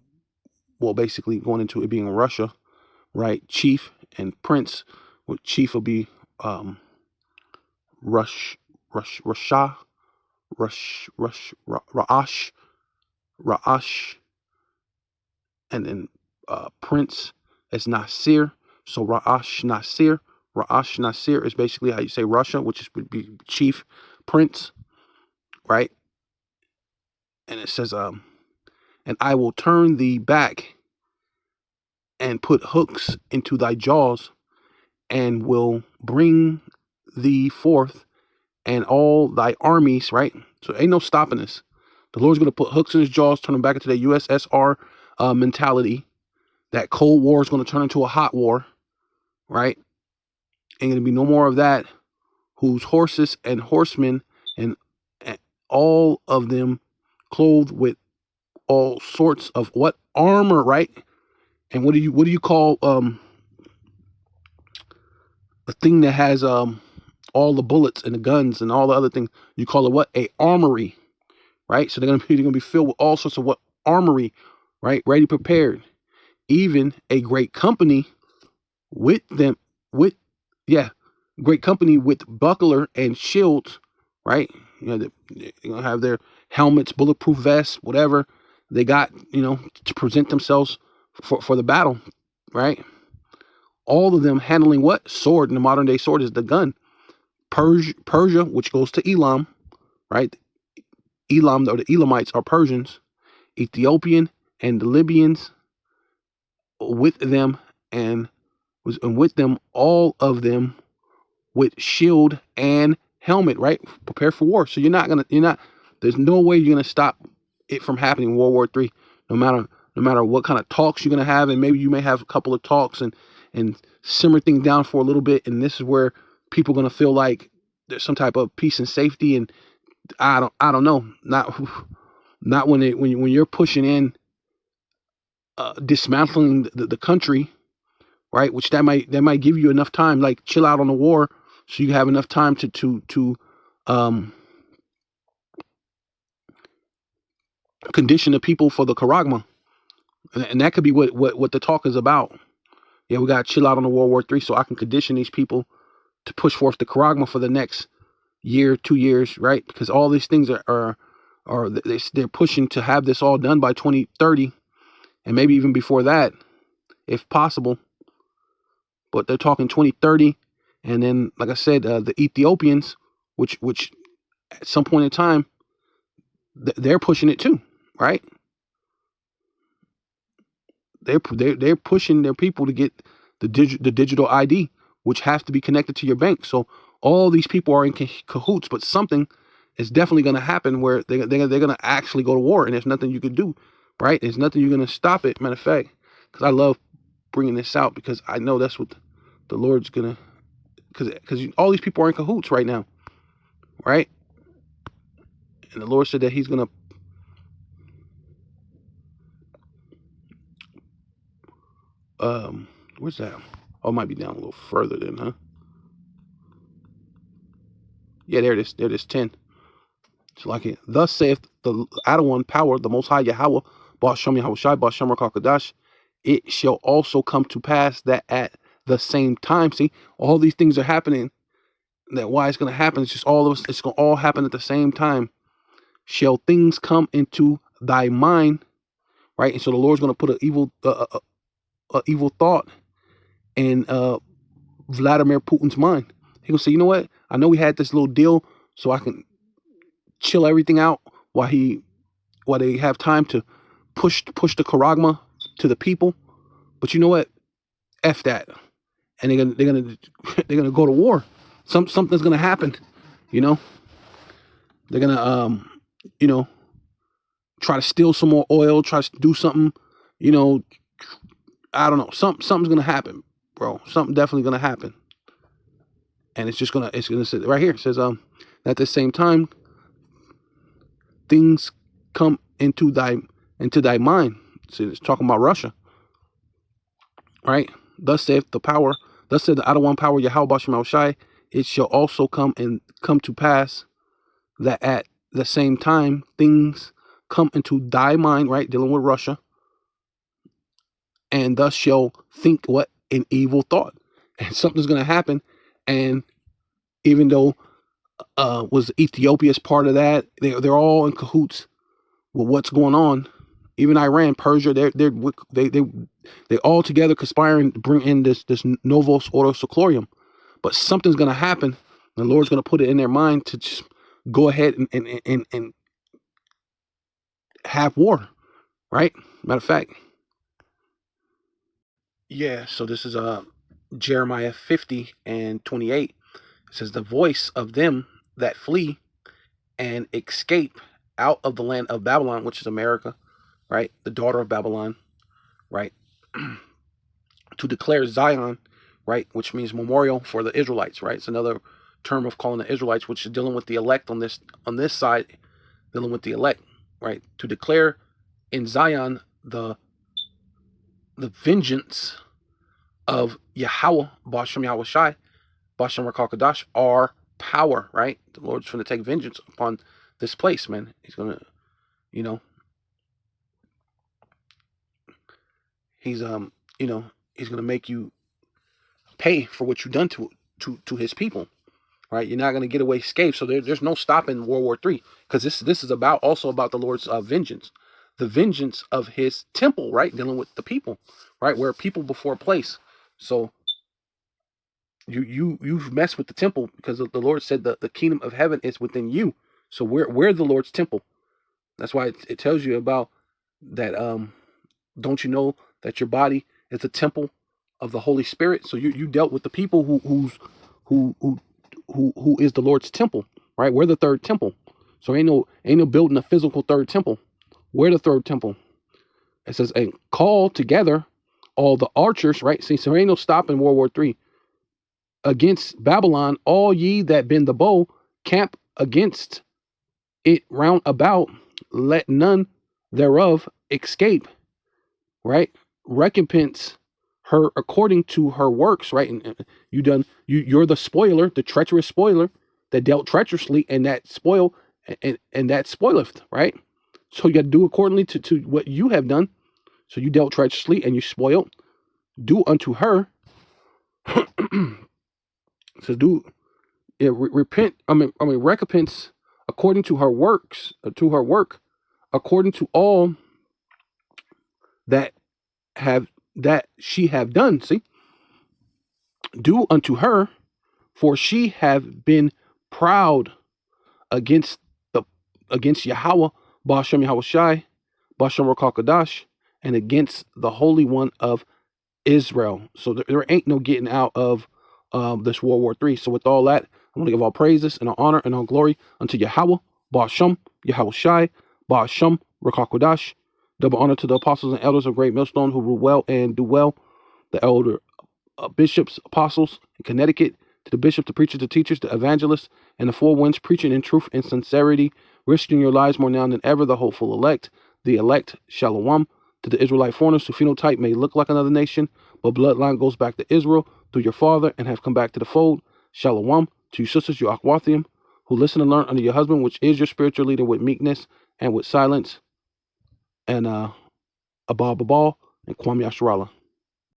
well, basically going into it being Russia, right? Chief and prince, with chief will be Rush, Rasha, Ra'ash, and then prince is Nasir. So Ra'ash Nasir is basically how you say Russia, which would be chief prince, right? And it says and I will turn thee back and put hooks into thy jaws, and will bring thee forth and all thy armies, right? So ain't no stopping this. The Lord's going to put hooks in his jaws, turn them back into the USSR mentality. That Cold War is going to turn into a hot war, right? Ain't going to be no more of that. Whose horses and horsemen and all of them clothed with all sorts of what armor, right? And what do you call a thing that has all the bullets and the guns and all the other things? You call it what? A armory, right? So they're gonna be filled with all sorts of what armory, right? Ready, prepared. Even a great company with them, with great company with buckler and shields, right? You know, they're gonna have their helmets, bulletproof vests, whatever they got, you know, to present themselves for the battle, right? All of them handling what? Sword. In the modern day, sword is the gun. Persia, which goes to Elam, right? Elam, or the Elamites, are Persians. Ethiopian and the Libyans with them, and with them, all of them with shield and helmet, right? Prepare for war. So there's no way you're gonna stop it from happening. World War III, no matter what kind of talks you're gonna have, and maybe you may have a couple of talks and simmer things down for a little bit, and this is where people are gonna feel like there's some type of peace and safety. And I don't know, not when you're pushing in dismantling the country, right? Which that might give you enough time, like chill out on the war, so you have enough time to condition the people for the Charagma, and that could be what the talk is about. Yeah, we gotta chill out on the World War III, so I can condition these people to push forth the Charagma for the next year, 2 years, right? Because all these things are they're pushing to have this all done by 2030, and maybe even before that, if possible. But they're talking 2030, and then, like I said, the Ethiopians, which at some point in time, they're pushing it too, right? They're pushing their people to get the digital ID, which has to be connected to your bank. So all these people are in cahoots, but something is definitely going to happen where they're going to actually go to war, and there's nothing you can do, right? There's nothing you're going to stop it. Matter of fact, because I love bringing this out, because I know that's what the Lord's going to because all these people are in cahoots right now, right? And the Lord said that He's gonna where's that? Oh, it might be down a little further then, huh? Yeah, there it is. There it is, 10. It's like it. Thus saith the Adonai power, the Most High Yahweh, Ba'ashem Yahweh Shai, Ba'ashem Rakakadash. It shall also come to pass that at the same time, see, all these things are happening. That why it's going to happen. It's just all of us. It's going to all happen at the same time. Shall things come into thy mind, right? And so the Lord's going to put an evil thought in Vladimir Putin's mind. He gonna say, you know what? I know we had this little deal, so I can chill everything out while they have time to push the charagma to the people. But you know what? F that, and they're gonna go to war. Something's gonna happen. You know, they're gonna try to steal some more oil, try to do something. You know, I don't know. Something's gonna happen, bro. Something definitely gonna happen. And it's gonna say right here. It says at the same time things come into thy mind. See, it's talking about Russia, right? Thus saith the Adonai power Yahweh Ba'ashem Shai. It shall also come to pass that at the same time things come into thy mind, right? Dealing with Russia, and thus shall think what an evil thought, and something's gonna happen. And even though was Ethiopia's part of that, they're all in cahoots with what's going on. Even Iran, Persia, they all together conspiring to bring in this Novos Ordo Seclorum. But something's gonna happen. The Lord's gonna put it in their mind to just go ahead and have war, right? Matter of fact, yeah. So this is Jeremiah 50 and 28. It says, the voice of them that flee and escape out of the land of Babylon, which is America, right? The daughter of Babylon, right? To declare Zion, right? Which means memorial for the Israelites, right? It's another term of calling the Israelites, which is dealing with the elect on this side, dealing with the elect, right? To declare in Zion the vengeance of Yahweh, Ba'ashem Yahweh Shai, Ba'ashem Rakakadash, our power, right? The Lord's going to take vengeance upon this place, man. He's going to, he's he's going to make you pay for what you've done to his people, right? You're not going to get away scathed. So there's no stopping World War III, because this is also about the Lord's vengeance, the vengeance of his temple, right? Dealing with the people, right? Where people before place. So you've messed with the temple, because the Lord said that the kingdom of heaven is within you. So we're the Lord's temple. That's why it tells you about that. Don't you know that your body is a temple of the Holy Spirit? So you dealt with the people who is the Lord's temple, right? We're the third temple. So ain't no building a physical third temple. We're the third temple. It says, and call together all the archers, right? See, so ain't no stopping World War III. Against Babylon, all ye that bend the bow, camp against it round about, let none thereof escape, right? Recompense her according to her works, right? And you're the spoiler, the treacherous spoiler that dealt treacherously, and that spoil and that spoileth, right? So you got to do accordingly to what you have done. So you dealt treacherously and you spoiled. Do unto her. So repent. Recompense according to her works, according to all that she have done. See, do unto her, for she have been proud against Yahweh, Ba'ashem Yahweh Shai, Ba'ashem Rakakadash, and against the Holy One of Israel. So there ain't no getting out of this World War III. So with all that, I want to give all praises and all honor and all glory unto Yahweh, Ba'ashem Yahweh Shai, Ba'ashem Rakakadash. Double honor to the apostles and elders of Great Millstone who rule well and do well, the elder bishops, apostles in Connecticut, To the bishops, the preachers, the teachers, the evangelists, and the four winds, preaching in truth and sincerity, risking your lives more now than ever, the hopeful elect, Shalom. To the Israelite foreigners, whose phenotype may look like another nation, but bloodline goes back to Israel through your father and have come back to the fold, Shalom. To your sisters, your Akhwathiim, who listen and learn under your husband, which is your spiritual leader, with meekness and with silence, and Abal Babal and Kwam Yasharallah.